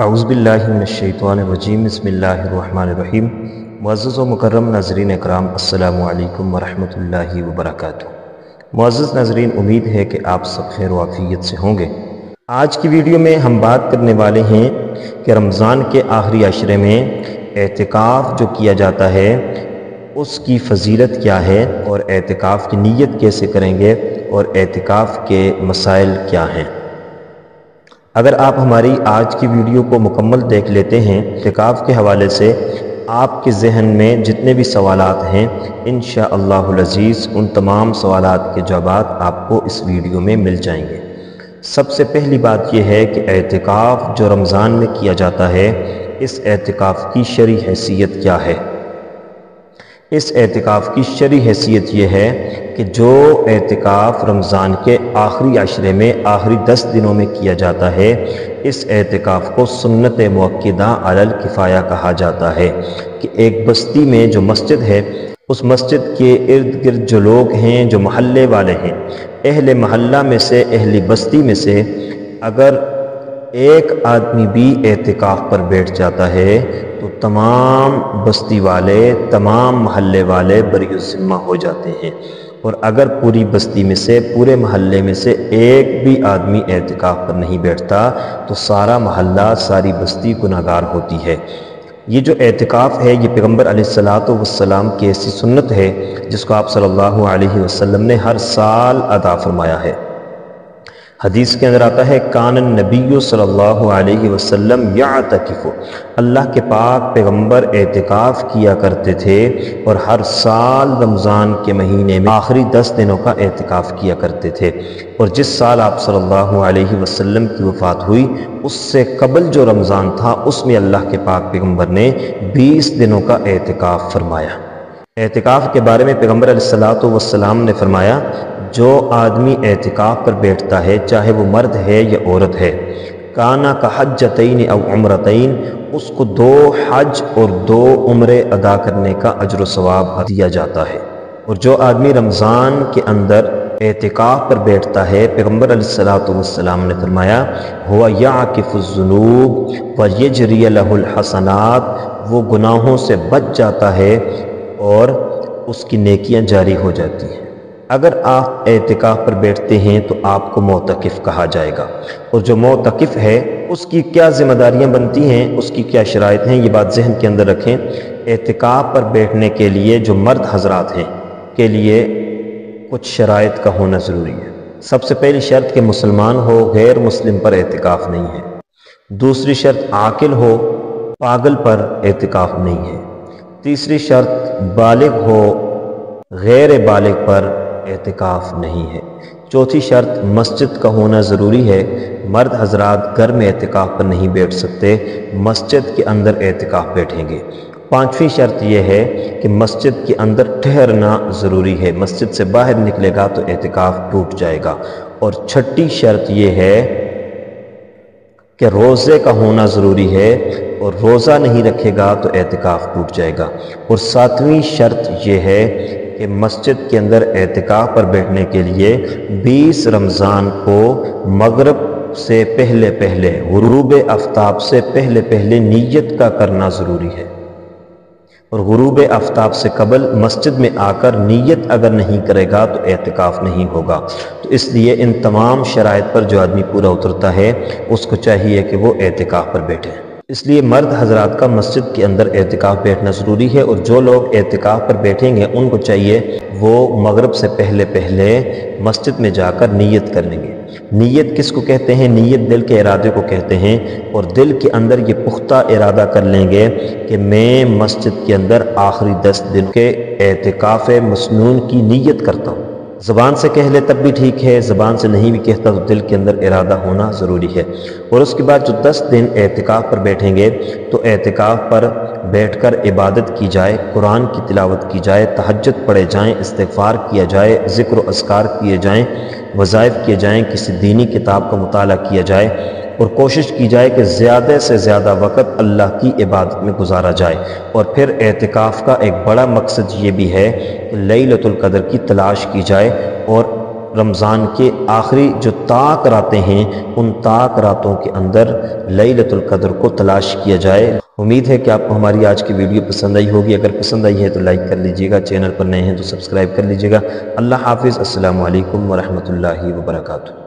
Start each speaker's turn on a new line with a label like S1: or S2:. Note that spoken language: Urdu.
S1: اعوذ باللہ من الشیطان الرجیم بسم اللہ الرحمن الرحیم۔ معزز و مکرم ناظرین اکرام، السلام علیکم ورحمۃ اللہ وبرکاتہ۔ معزز ناظرین، امید ہے کہ آپ سب خیر و عافیت سے ہوں گے۔ آج کی ویڈیو میں ہم بات کرنے والے ہیں کہ رمضان کے آخری عشرے میں اعتکاف جو کیا جاتا ہے اس کی فضیلت کیا ہے، اور اعتکاف کی نیت کیسے کریں گے، اور اعتکاف کے مسائل کیا ہیں۔ اگر آپ ہماری آج کی ویڈیو کو مکمل دیکھ لیتے ہیں، اعتکاف کے حوالے سے آپ کے ذہن میں جتنے بھی سوالات ہیں انشاءاللہ العزیز ان تمام سوالات کے جوابات آپ کو اس ویڈیو میں مل جائیں گے۔ سب سے پہلی بات یہ ہے کہ اعتکاف جو رمضان میں کیا جاتا ہے، اس اعتکاف کی شرعی حیثیت کیا ہے۔ اس اعتکاف کی شرعی حیثیت یہ ہے کہ جو اعتکاف رمضان کے آخری عشرے میں آخری 10 دنوں میں کیا جاتا ہے، اس اعتکاف کو سنت مؤکدہ علی الکفایہ کہا جاتا ہے کہ ایک بستی میں جو مسجد ہے، اس مسجد کے ارد گرد جو لوگ ہیں، جو محلے والے ہیں، اہل محلہ میں سے، اہل بستی میں سے اگر ایک آدمی بھی اعتکاف پر بیٹھ جاتا ہے تو تمام بستی والے، تمام محلے والے بری الذمہ ہو جاتے ہیں، اور اگر پوری بستی میں سے، پورے محلے میں سے ایک بھی آدمی اعتکاف پر نہیں بیٹھتا تو سارا محلہ، ساری بستی گناہگار ہوتی ہے۔ یہ جو اعتکاف ہے، یہ پیغمبر علیہ الصلوۃ والسلام کی ایسی سنت ہے جس کو آپ صلی اللہ علیہ وسلم نے ہر سال ادا فرمایا ہے۔ حدیث کے اندر آتا ہے کان النبی صلی اللہ علیہ وسلم یعتکف، اللہ کے پاک پیغمبر اعتکاف کیا کرتے تھے، اور ہر سال رمضان کے مہینے میں آخری 10 دنوں کا اعتکاف کیا کرتے تھے۔ اور جس سال آپ صلی اللہ علیہ وسلم کی وفات ہوئی، اس سے قبل جو رمضان تھا اس میں اللہ کے پاک پیغمبر نے 20 دنوں کا اعتکاف فرمایا۔ اعتکاف کے بارے میں پیغمبر علیہ الصلوۃ والسلام نے فرمایا، جو آدمی اعتکاف پر بیٹھتا ہے، چاہے وہ مرد ہے یا عورت ہے، کانا کا حجتین او عمرتین، اس کو 2 حج اور 2 عمرے ادا کرنے کا اجر و ثواب دیا جاتا ہے۔ اور جو آدمی رمضان کے اندر اعتکاف پر بیٹھتا ہے، پیغمبر علیہ الصلوۃ والسلام نے فرمایا، ہوا یعکف الذنوب ویجری لہ الحسنات، وہ گناہوں سے بچ جاتا ہے اور اس کی نیکیاں جاری ہو جاتی ہیں۔ اگر آپ اعتکاف پر بیٹھتے ہیں تو آپ کو معتکف کہا جائے گا، اور جو معتکف ہے اس کی کیا ذمہ داریاں بنتی ہیں، اس کی کیا شرائط ہیں، یہ بات ذہن کے اندر رکھیں۔ اعتکاف پر بیٹھنے کے لیے جو مرد حضرات ہیں کے لیے کچھ شرائط کا ہونا ضروری ہے۔ سب سے پہلی شرط کہ مسلمان ہو، غیر مسلم پر اعتکاف نہیں ہے۔ دوسری شرط عاقل ہو، پاگل پر اعتکاف نہیں ہے۔ تیسری شرط بالغ ہو، غیر بالغ پر اعتکاف نہیں ہے۔ چوتھی شرط مسجد کا ہونا ضروری ہے، مرد حضرات گھر میں اعتکاف پر نہیں بیٹھ سکتے، مسجد کے اندر اعتکاف بیٹھیں گے۔ پانچویں شرط یہ ہے کہ مسجد کے اندر ٹھہرنا ضروری ہے، مسجد سے باہر نکلے گا تو اعتکاف ٹوٹ جائے گا۔ اور چھٹی شرط یہ ہے کہ روزے کا ہونا ضروری ہے، اور روزہ نہیں رکھے گا تو اعتکاف ٹوٹ جائے گا۔ اور ساتویں شرط یہ ہے کہ مسجد کے اندر اعتکاف پر بیٹھنے کے لیے 20 رمضان کو مغرب سے پہلے پہلے، غروب آفتاب سے پہلے پہلے نیت کا کرنا ضروری ہے، اور غروب آفتاب سے قبل مسجد میں آ کر نیت اگر نہیں کرے گا تو اعتکاف نہیں ہوگا۔ تو اس لیے ان تمام شرائط پر جو آدمی پورا اترتا ہے اس کو چاہیے کہ وہ اعتکاف پر بیٹھے۔ اس لیے مرد حضرات کا مسجد کے اندر اعتکاف بیٹھنا ضروری ہے، اور جو لوگ اعتکاف پر بیٹھیں گے ان کو چاہیے وہ مغرب سے پہلے پہلے مسجد میں جا کر نیت کر لیں گے۔ نیت کس کو کہتے ہیں؟ نیت دل کے ارادے کو کہتے ہیں، اور دل کے اندر یہ پختہ ارادہ کر لیں گے کہ میں مسجد کے اندر آخری 10 دن کے اعتکاف مسنون کی نیت کرتا ہوں۔ زبان سے کہہ لے تب بھی ٹھیک ہے، زبان سے نہیں بھی کہتا تو دل کے اندر ارادہ ہونا ضروری ہے۔ اور اس کے بعد جو 10 دن اعتکاف پر بیٹھیں گے تو اعتکاف پر بیٹھ کر عبادت کی جائے، قرآن کی تلاوت کی جائے، تہجد پڑھے جائیں، استغفار کیا جائے، ذکر و اذکار کیے جائیں، وظائف کیے جائیں، کسی دینی کتاب کا مطالعہ کیا جائے، اور کوشش کی جائے کہ زیادہ سے زیادہ وقت اللہ کی عبادت میں گزارا جائے۔ اور پھر اعتکاف کا ایک بڑا مقصد یہ بھی ہے کہ لیلۃ القدر کی تلاش کی جائے، اور رمضان کے آخری جو طاق راتیں ہیں ان طاق راتوں کے اندر لیلۃ القدر کو تلاش کیا جائے۔ امید ہے کہ آپ کو ہماری آج کی ویڈیو پسند آئی ہوگی۔ اگر پسند آئی ہے تو لائک کر لیجئے گا، چینل پر نئے ہیں تو سبسکرائب کر لیجئے گا۔ اللہ حافظ، السلام علیکم ورحمۃ اللہ وبرکاتہ۔